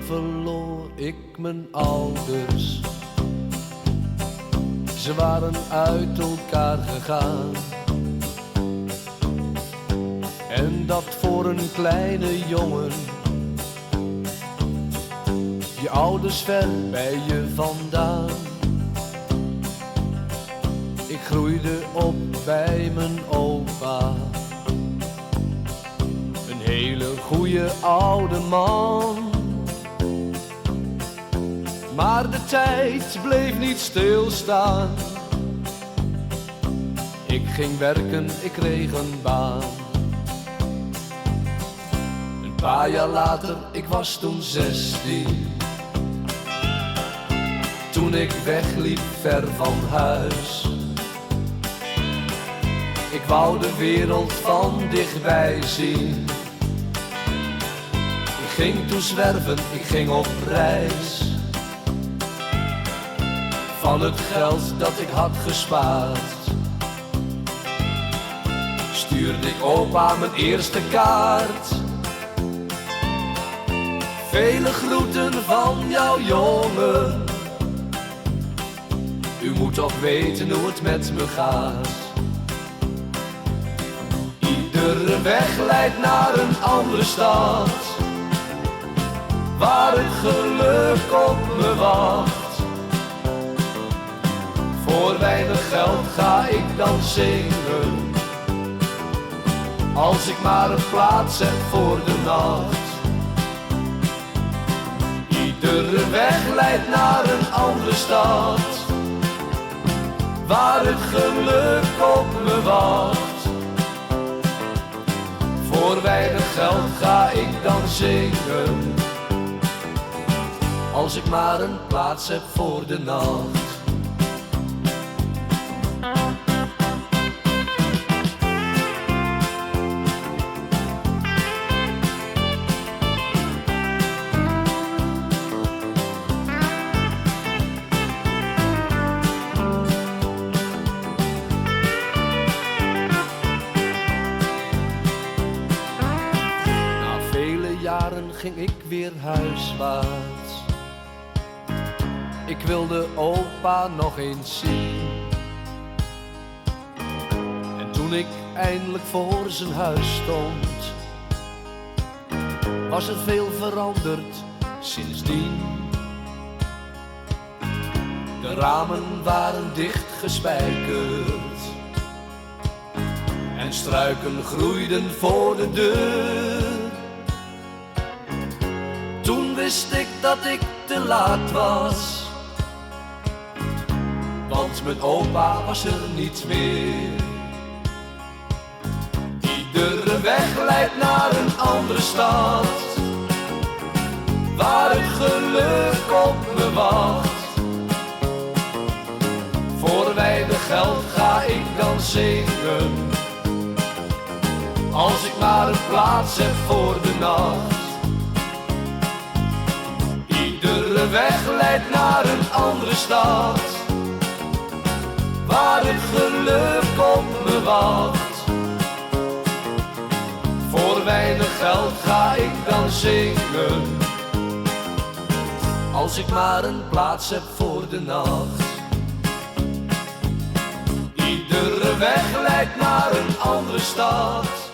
verloor ik mijn ouders. Ze waren uit elkaar gegaan. En dat voor een kleine jongen. Je ouders ver bij je vandaan. Ik groeide op bij mijn opa. Een hele goede oude man. Maar de tijd bleef niet stilstaan. Ik ging werken, ik kreeg een baan. Een paar jaar later, ik was toen 16. Toen ik wegliep ver van huis. Ik wou de wereld van dichtbij zien. Ik ging toen zwerven, ik ging op reis. Van het geld dat ik had gespaard stuurde ik opa mijn eerste kaart. Vele groeten van jouw jongen. U moet toch weten hoe het met me gaat. Iedere weg leidt naar een andere stad, waar het geluk op me wacht. Voor weinig geld ga ik dan zingen, als ik maar een plaats heb voor de nacht. Iedere weg leidt naar een andere stad, waar het geluk op me wacht. Voor weinig geld ga ik dan zingen, als ik maar een plaats heb voor de nacht. Jaren ging ik weer huiswaarts. Ik wilde opa nog eens zien. En toen ik eindelijk voor zijn huis stond, was er veel veranderd sindsdien. De ramen waren dicht gespijkerd en struiken groeiden voor de deur. Toen wist ik dat ik te laat was, want mijn opa was er niet meer. Iedere weg leidt naar een andere stad, waar het geluk op me wacht. Voor weinig geld ga ik dan zingen, als ik maar een plaats heb voor de nacht. Iedere weg leidt naar een andere stad, waar het geluk op me wacht. Voor weinig geld ga ik dan zingen, als ik maar een plaats heb voor de nacht. Iedere weg leidt naar een andere stad,